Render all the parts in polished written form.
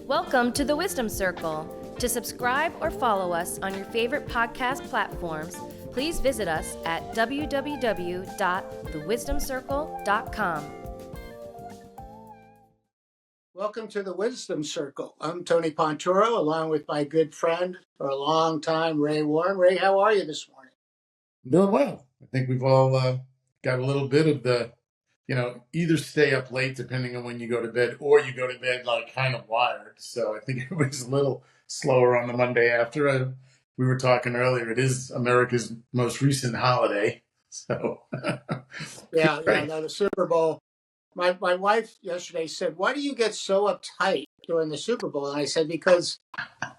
Welcome to the Wisdom Circle. To subscribe or follow us on your favorite podcast platforms, please visit us at www.thewisdomcircle.com. Welcome to the Wisdom Circle. I'm Tony Ponturo, along with my good friend for a long time, Ray Warren. Ray, how are you this morning? Doing well. I think we've all got a little bit of the, either stay up late depending on when you go to bed, or you go to bed like kind of wired. So I think everybody's a little slower on the Monday after. We were talking earlier, it is America's most recent holiday. So Yeah, no, the Super Bowl. My wife yesterday said, "Why do you get so uptight during the Super Bowl?" And I said, "Because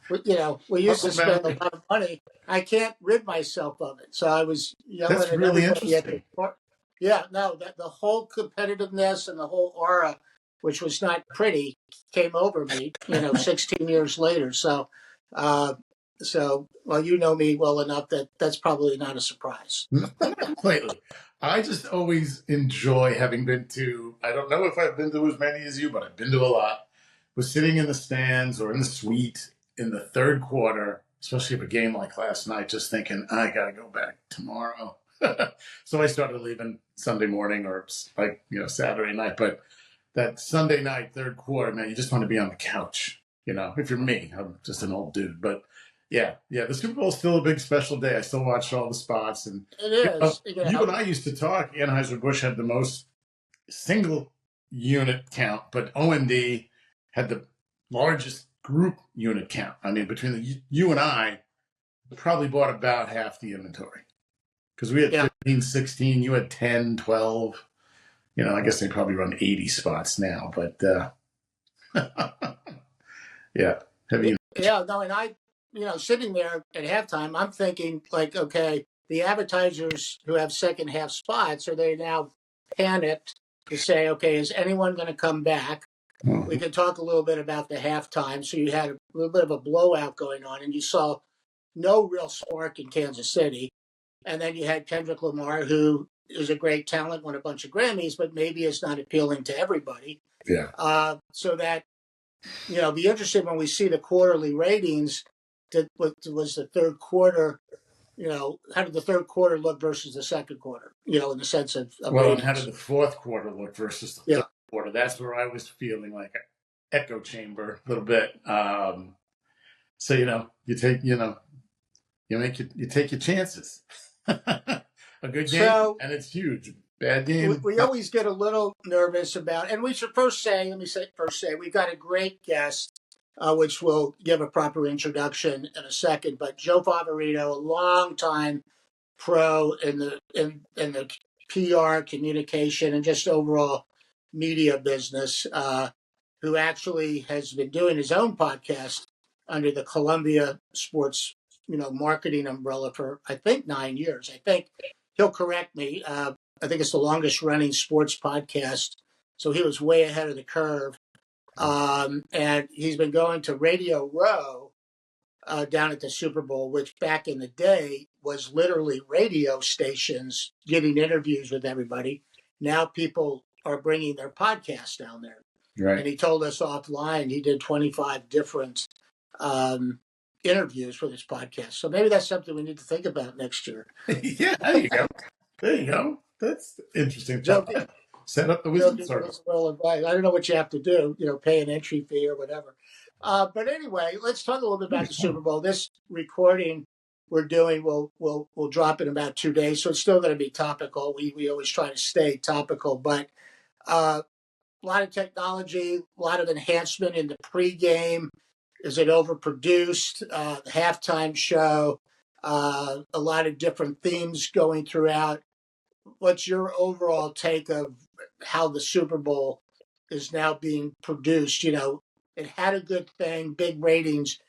we used to spend a lot of money. I can't rid myself of it." So I was yelling That's at really everybody at the interesting. court. Yeah, no, that the whole competitiveness and the whole aura, which was not pretty, came over me. 16 years later. So, well, you know me well enough that that's probably not a surprise. Not completely. I just always enjoy having been to, I don't know if I've been to as many as you, but I've been to a lot. Was sitting in the stands or in the suite in the third quarter, especially of a game like last night, just thinking, I got to go back tomorrow. So I started leaving Sunday morning or Saturday night. But that Sunday night, third quarter, man, you just want to be on the couch. If you're me, I'm just an old dude. But yeah, the Super Bowl is still a big special day. I still watch all the spots. And It is. you and I used to talk. Anheuser-Busch had the most single unit count, but OMD had the largest group unit count. I mean, between you and I, probably bought about half the inventory. Because we had 15, 16, you had 10, 12. I guess they probably run 80 spots now, but yeah. No, and I, sitting there at halftime, I'm thinking like, okay, the advertisers who have second half spots, are they now panicked to say, okay, is anyone going to come back? Mm-hmm. We can talk a little bit about the halftime. So you had a little bit of a blowout going on, and you saw no real spark in Kansas City. And then you had Kendrick Lamar, who is a great talent, won a bunch of Grammys, but maybe it's not appealing to everybody. Yeah. So that, be interested when we see the quarterly ratings. Was the third quarter, how did the third quarter look versus the second quarter, in the sense of well, and how did the fourth quarter look versus the third quarter? That's where I was feeling like an echo chamber a little bit. So, you take, you take your chances. A good game, and it's huge. Bad game. We always get a little nervous about, and we should first say, we've got a great guest, which we'll give a proper introduction in a second. But Joe Favorito, a long-time pro in the PR, communication, and just overall media business, who actually has been doing his own podcast under the Columbia Sports, marketing umbrella for, I think, 9 years. I think he'll correct me. I think it's the longest running sports podcast. So he was way ahead of the curve. And he's been going to Radio Row down at the Super Bowl, which back in the day was literally radio stations getting interviews with everybody. Now people are bringing their podcasts down there. Right. And he told us offline he did 25 different interviews for this podcast. So maybe that's something we need to think about next year. Yeah, there you go. That's interesting. Set up the Wisdom Circle. I don't know what you have to do, pay an entry fee or whatever. But anyway, let's talk a little bit about the Super Bowl. This recording we're doing will drop in about 2 days, so it's still going to be topical. We always try to stay topical, but a lot of technology, a lot of enhancement in the pregame. Is it overproduced? The halftime show, a lot of different themes going throughout. What's your overall take of how the Super Bowl is now being produced? It had a good thing, big ratings.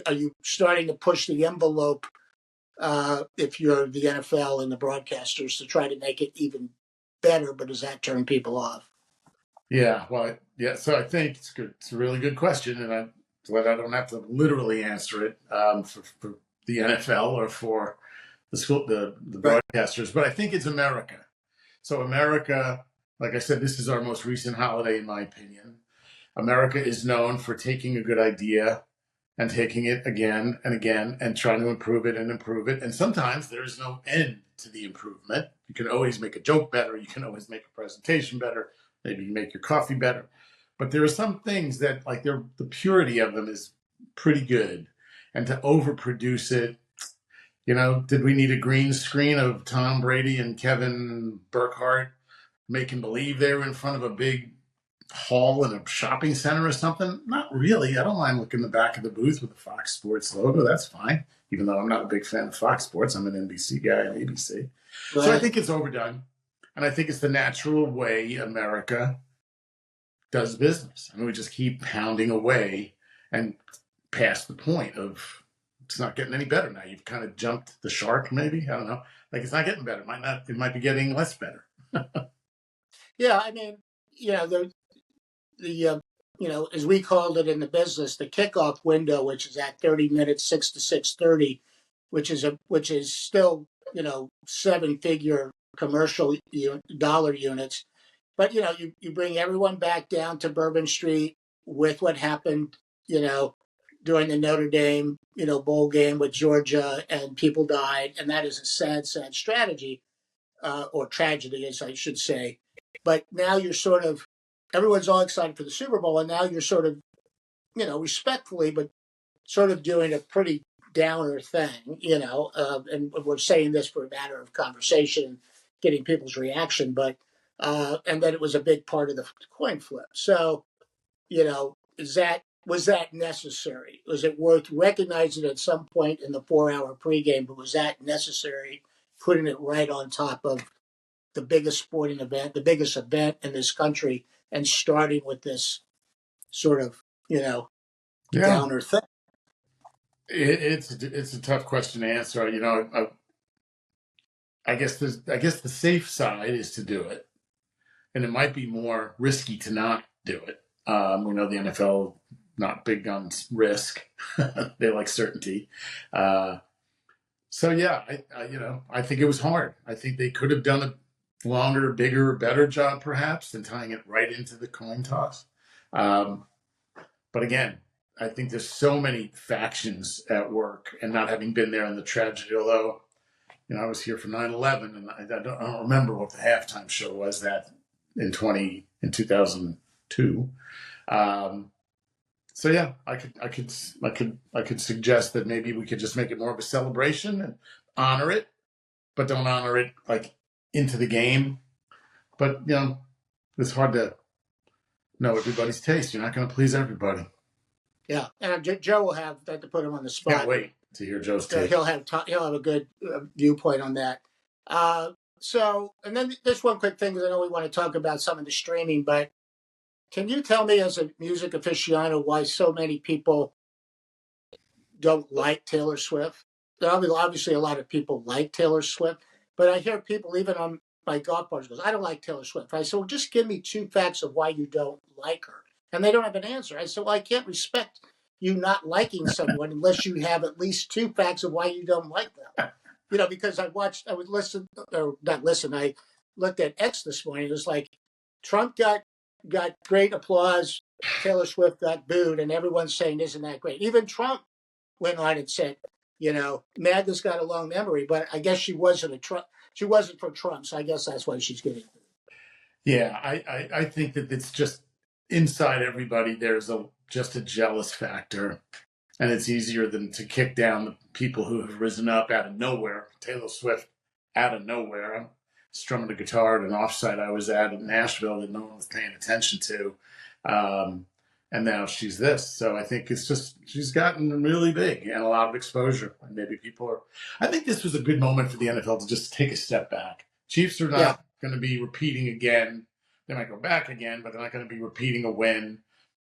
Are you starting to push the envelope if you're the NFL and the broadcasters to try to make it even better, but does that turn people off? Yeah, so I think it's good. It's a really good question, and I'm glad I don't have to literally answer it for the NFL or for the broadcasters, but I think it's America. So America, like I said, this is our most recent holiday, in my opinion. America is known for taking a good idea and taking it again and again and trying to improve it and improve it. And sometimes there's no end to the improvement. You can always make a joke better. You can always make a presentation better. Maybe you make your coffee better. But there are some things that, like, the purity of them is pretty good. And to overproduce it, did we need a green screen of Tom Brady and Kevin Burkhardt making believe they were in front of a big hall in a shopping center or something? Not really. I don't mind looking in the back of the booth with the Fox Sports logo. That's fine. Even though I'm not a big fan of Fox Sports, I'm an NBC guy on ABC. Right. So I think it's overdone. And I think it's the natural way America does business. I mean, we just keep pounding away and past the point of it's not getting any better now. You've kind of jumped the shark, maybe. I don't know. Like, it's not getting better. It might be getting less better. Yeah, I mean, as we called it in the business, the kickoff window, which is at 30 minutes, 6 to 6:30, which is still, 7-figure commercial dollar units. But, you bring everyone back down to Bourbon Street with what happened, during the Notre Dame, bowl game with Georgia, and people died. And that is a sad, sad strategy, or tragedy, as I should say. But now everyone's all excited for the Super Bowl, and now you're sort of, respectfully, but sort of doing a pretty downer thing, and we're saying this for a matter of conversation, getting people's reaction, but, and that it was a big part of the coin flip. So, was that necessary? Was it worth recognizing at some point in the 4-hour pregame, but was that necessary, putting it right on top of the biggest sporting event, the biggest event in this country, and starting with this sort of, downer thing? It's a tough question to answer. I guess the safe side is to do it, and it might be more risky to not do it. We know the NFL not big on risk; they like certainty. So yeah, I think it was hard. I think they could have done a longer, bigger, better job perhaps than tying it right into the coin toss. But again, I think there's so many factions at work, and not having been there in the tragedy, although, I was here for 9/11, and I don't remember what the halftime show was that in 2002. So yeah, I could suggest that maybe we could just make it more of a celebration and honor it, but don't honor it like into the game. But it's hard to know everybody's taste. You're not going to please everybody. Yeah, and Joe will have to put him on the spot. Can't wait to hear Joe's take. He'll have a good viewpoint on that. So, and then just one quick thing, because I know we want to talk about some of the streaming, but can you tell me, as a music aficionado, why so many people don't like Taylor Swift? Obviously, a lot of people like Taylor Swift, but I hear people even on my golf bars goes, "I don't like Taylor Swift." I said, "Well, just give me 2 facts of why you don't like her." And they don't have an answer. I said, "Well, I can't respect you not liking someone unless you have at least 2 facts of why you don't like them." Because I looked at X this morning. It was like Trump got great applause, Taylor Swift got booed, and everyone's saying, "Isn't that great?" Even Trump went on and said, Madness got a long memory, but I guess she wasn't for Trump, so I guess that's why she's getting booed. Yeah, I think that it's just inside everybody. There's just a jealous factor, and it's easier than to kick down the people who have risen up out of nowhere. Taylor Swift out of nowhere. I'm strumming a guitar at an offsite I was at in Nashville that no one was paying attention to, and now she's this. So I think it's just she's gotten really big and a lot of exposure, and maybe people are. I think this was a good moment for the NFL to just take a step back. Chiefs are not going to be repeating again. They might go back again, but they're not going to be repeating a win.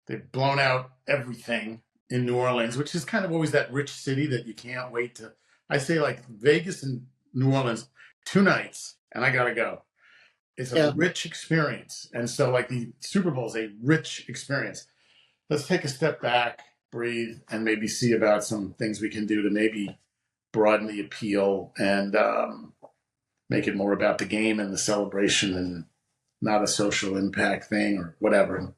They've blown out everything in New Orleans, which is kind of always that rich city that you can't wait to. I say, like, Vegas and New Orleans, 2 nights, and I got to go. It's a rich experience. And so, like, the Super Bowl is a rich experience. Let's take a step back, breathe, and maybe see about some things we can do to maybe broaden the appeal and make it more about the game and the celebration and not a social impact thing or whatever.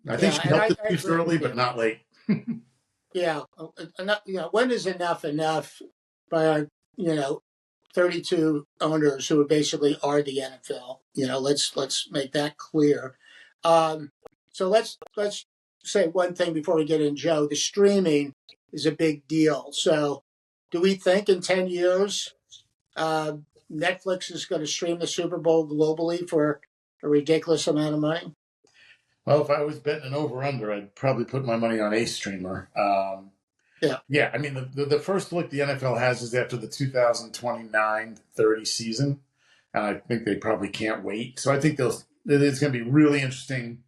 I think Yeah, she and helped the I Chiefs agree with early, you. but not late. Yeah, when is enough by our, 32 owners who basically are the NFL? Let's make that clear. Um, so let's say one thing before we get in, Joe. The streaming is a big deal. So, do we think in 10 years, uh, Netflix is going to stream the Super Bowl globally for a ridiculous amount of money? Well, if I was betting an over/under, I'd probably put my money on a streamer. Yeah, Yeah, I mean, the first look the NFL has is after the 2029-30 season, and I think they probably can't wait. So I think it's going to be really interesting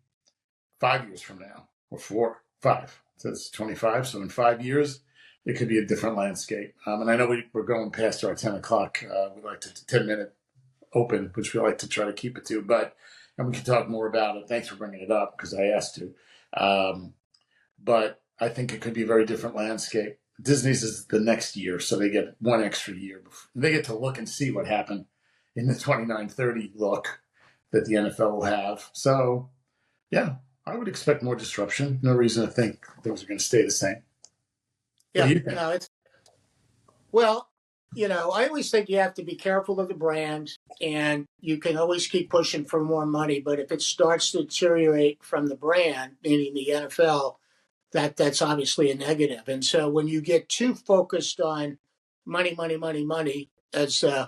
5 years from now, or 5. So it's 25. So in 5 years, it could be a different landscape. And I know we're going past our 10 o'clock. We like to 10-minute open, which we like to try to keep it to. And we can talk more about it. Thanks for bringing it up because I asked to. But I think it could be a very different landscape. Disney's is the next year, so they get one extra year. They get to look and see what happened in the 29-30 look that the NFL will have. So, yeah, I would expect more disruption. No reason to think things are going to stay the same. What yeah. do you think? No, it's well, I always think you have to be careful of the brand, and you can always keep pushing for more money. But if it starts to deteriorate from the brand, meaning the NFL, that's obviously a negative. And so when you get too focused on money, money, money, money, as uh,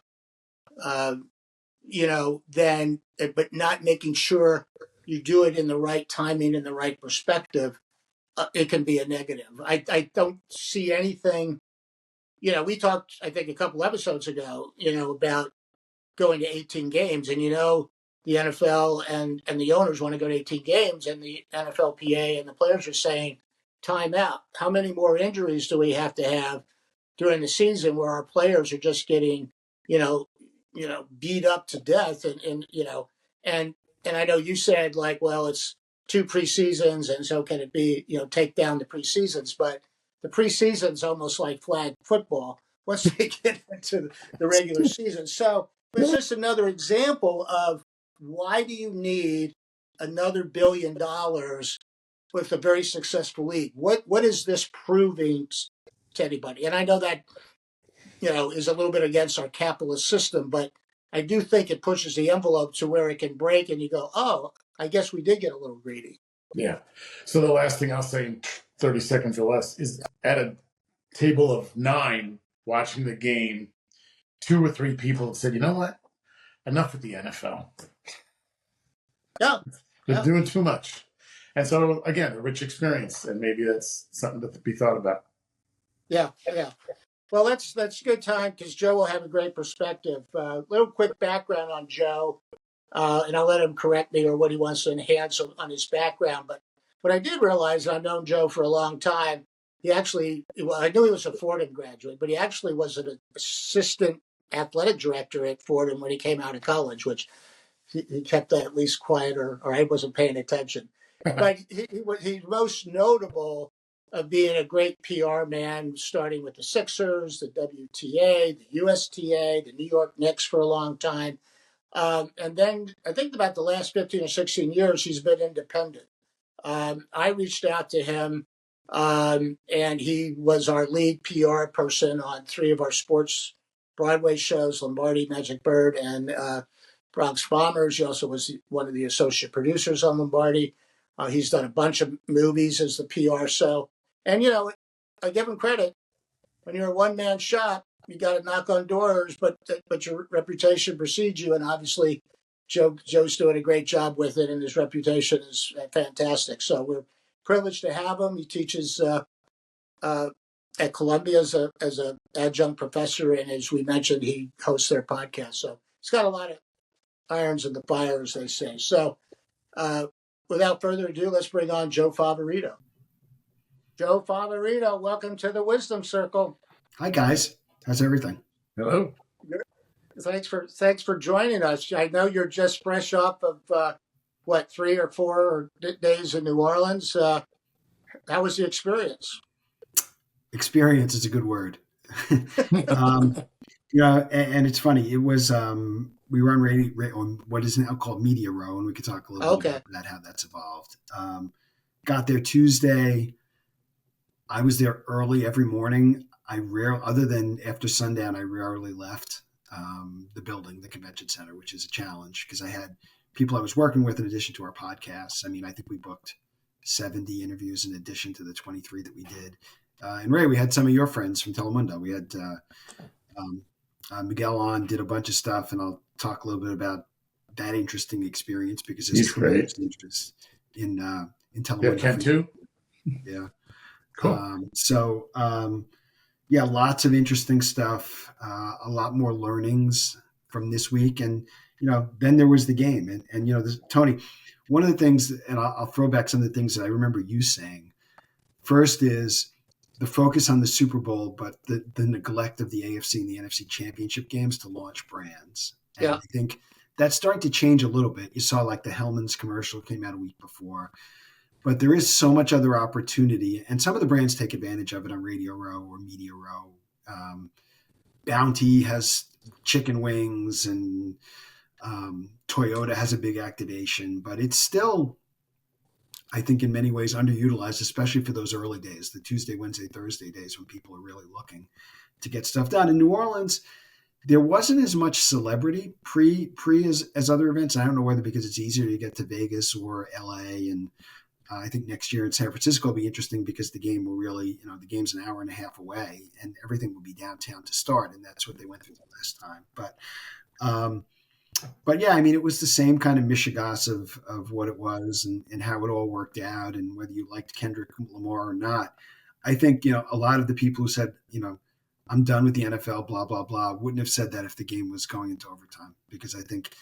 then but not making sure you do it in the right timing and the right perspective, it can be a negative. I don't see anything. We talked, I think, a couple episodes ago, about going to 18 games, and the NFL and the owners want to go to 18 games, and the NFLPA and the players are saying, time out. How many more injuries do we have to have during the season where our players are just getting, you know, beat up to death, and I know you said like, well, it's two preseasons, and so can it be, take down the preseasons, but the preseason's almost like flag football once they get into the regular season. So it's just another example of why do you need another $1 billion with a very successful league? What is this proving to anybody? And I know that is a little bit against our capitalist system, but I do think it pushes the envelope to where it can break, and you go, oh, I guess we did get a little greedy. Yeah. So the last thing I'll say in 30 seconds or less is at a table of 9 watching the game, 2 or 3 people said, you know what? Enough with the NFL. Yeah, They're yeah, doing too much. And so, again, a rich experience, and maybe that's something to be thought about. yeah, yeah. Well, that's a good time because Joe will have a great perspective. Little quick background on Joe, and I'll let him correct me or what he wants to enhance on his background. But what I did realize, I've known Joe for a long time. He actually, well, I knew he was a Fordham graduate, but he actually was an assistant athletic director at Fordham when he came out of college, which he kept that at least quiet, or I wasn't paying attention. But he's most notable of being a great PR man, starting with the Sixers, the WTA, the USTA, the New York Knicks for a long time. And then I think about the last 15 or 16 years, he's been independent. I reached out to him, and he was our lead PR person on 3 of our sports Broadway shows, Lombardi, Magic Bird, and Bronx Bombers. He also was one of the associate producers on Lombardi. He's done a bunch of movies as the PR. So, and I give him credit. When you're a one-man shop, you got to knock on doors, but your reputation precedes you. And obviously, Joe's doing a great job with it, and his reputation is fantastic. So we're privileged to have him. He teaches at Columbia as a adjunct professor, and as we mentioned, he hosts their podcast. So he's got a lot of irons in the fire, as they say. So, without further ado, let's bring on Joe Favorito. Joe Favorito, welcome to the Wisdom Circle. Hi guys, how's everything? Hello. Thanks for joining us. I know you're just fresh off of 3 or 4 days in New Orleans. How was the experience? Experience is a good word. And it's funny. It was we were on radio on what is now called Media Row, and we could talk a little bit about that, how that's evolved. got there Tuesday. I was there early every morning. Other than after sundown, I rarely left the building, the convention center, which is a challenge because I had people I was working with in addition to our podcasts. I mean, I think we booked 70 interviews in addition to the 23 that we did. And Ray, we had some of your friends from Telemundo. We had Miguel on, did a bunch of stuff, and I'll talk a little bit about that interesting experience because there's He's great. tremendous interest in Yeah, Telemundo. Ken too. Yeah. Cool. Yeah, lots of interesting stuff, a lot more learnings from this week. And, then there was the game. And Tony, one of the things, and I'll throw back some of the things that I remember you saying. First is the focus on the Super Bowl, but the neglect of the AFC and the NFC championship games to launch brands. And Yeah. I think that's starting to change a little bit. You saw like the Hellman's commercial came out a week before. But there is so much other opportunity, and some of the brands take advantage of it on Radio Row or Media Row. Bounty has chicken wings, and Toyota has a big activation, but it's still, I think, in many ways underutilized, especially for those early days, the Tuesday, Wednesday, Thursday days when people are really looking to get stuff done. In New Orleans, there wasn't as much celebrity pre as other events. I don't know whether because it's easier to get to Vegas or LA, and I think next year in San Francisco will be interesting because the game will really, the game's an hour and a half away and everything will be downtown to start. And that's what they went through the last time. But yeah, I mean, it was the same kind of mishigas of what it was and how it all worked out and whether you liked Kendrick Lamar or not. I think, a lot of the people who said, I'm done with the NFL, blah, blah, blah, wouldn't have said that if the game was going into overtime, because I think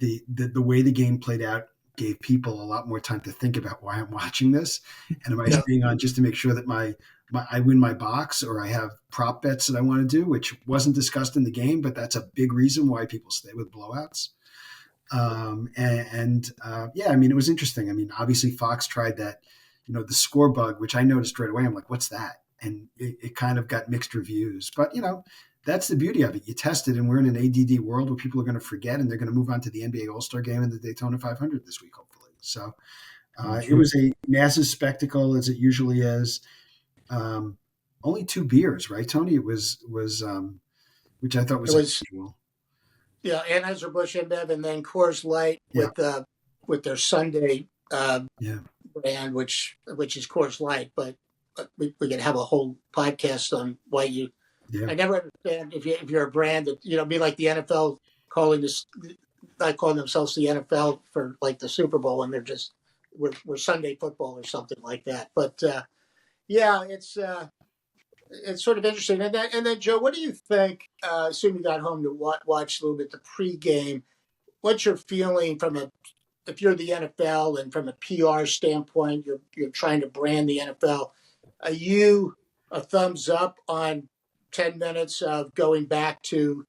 the way the game played out gave people a lot more time to think about why I'm watching this. And am I staying on just to make sure that I win my box, or I have prop bets that I want to do, which wasn't discussed in the game, but that's a big reason why people stay with blowouts. Yeah, I mean, it was interesting. I mean, obviously Fox tried that, the score bug, which I noticed right away. I'm like, what's that? And it kind of got mixed reviews, but that's the beauty of it. You test it, and we're in an ADD world where people are going to forget, and they're going to move on to the NBA All-Star Game and the Daytona 500 this week, hopefully. So it was a massive spectacle, as it usually is. Only 2 beers, right, Tony? It was which I thought was unusual. Yeah, Anheuser-Busch InBev, and then Coors Light with their Sunday brand, which is Coors Light. But we can have a whole podcast on why you. Yeah. I never understand if you're a brand that be like the NFL calling themselves the NFL for like the Super Bowl, and they're just we're Sunday football or something like that. But it's sort of interesting. And then Joe, what do you think? Assume you got home to watch a little bit the pregame. What's your feeling if you're the NFL and from a PR standpoint, you're trying to brand the NFL? Are you a thumbs up on 10 minutes of going back to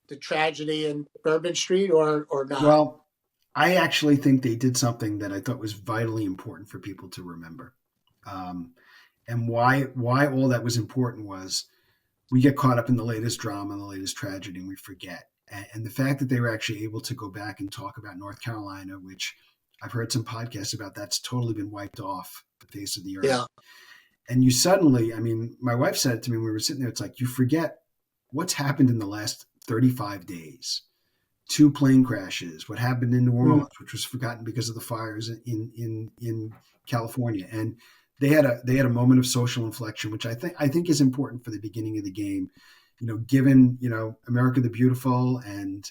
the tragedy in Bourbon Street or not? Well, I actually think they did something that I thought was vitally important for people to remember. And why all that was important was we get caught up in the latest drama and the latest tragedy and we forget. And the fact that they were actually able to go back and talk about North Carolina, which I've heard some podcasts about, that's totally been wiped off the face of the earth. Yeah. And you suddenly, I mean, my wife said it to me when we were sitting there, it's like you forget what's happened in the last 35 days. 2 plane crashes, what happened in New Orleans, which was forgotten because of the fires in California. And they had a moment of social inflection, which I think is important for the beginning of the game. Given, America the Beautiful and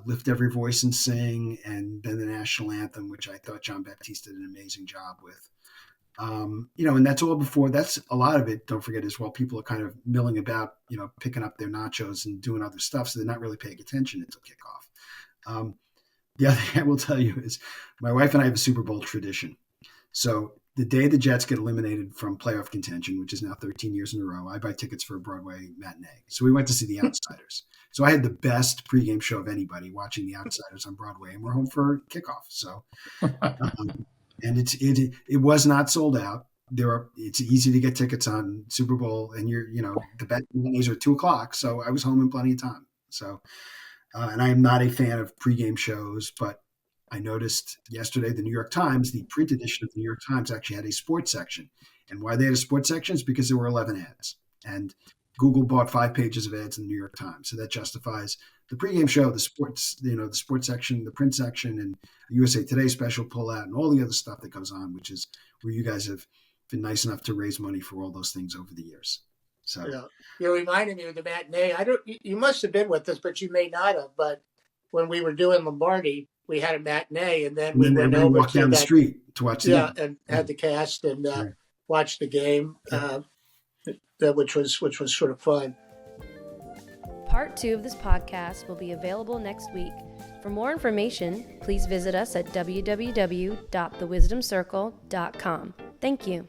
Lift Every Voice and Sing, and then the national anthem, which I thought John Baptiste did an amazing job with. And that's all before. That's a lot of it. Don't forget as well. People are kind of milling about, picking up their nachos and doing other stuff, so they're not really paying attention until kickoff. The other thing I will tell you is my wife and I have a Super Bowl tradition. So the day the Jets get eliminated from playoff contention, which is now 13 years in a row, I buy tickets for a Broadway matinee. So we went to see The Outsiders. So I had the best pregame show of anybody watching The Outsiders on Broadway, and we're home for kickoff. So. And it was not sold out. It's easy to get tickets on Super Bowl, and the bet matinees are 2:00. So I was home in plenty of time. So, and I am not a fan of pregame shows, but I noticed yesterday the New York Times, the print edition of the New York Times, actually had a sports section. And why they had a sports section is because there were 11 ads. And Google bought 5 pages of ads in the New York Times. So that justifies the pregame show, the sports, the sports section, the print section, and USA Today special pullout, and all the other stuff that goes on, which is where you guys have been nice enough to raise money for all those things over the years. So you're reminding me of the matinee. You must have been with us, but you may not have. But when we were doing Lombardi, we had a matinee, and then we went over walked down the street to watch the game. and had the cast and watched the game, which was sort of fun. Part 2 of this podcast will be available next week. For more information, please visit us at www.thewisdomcircle.com. Thank you.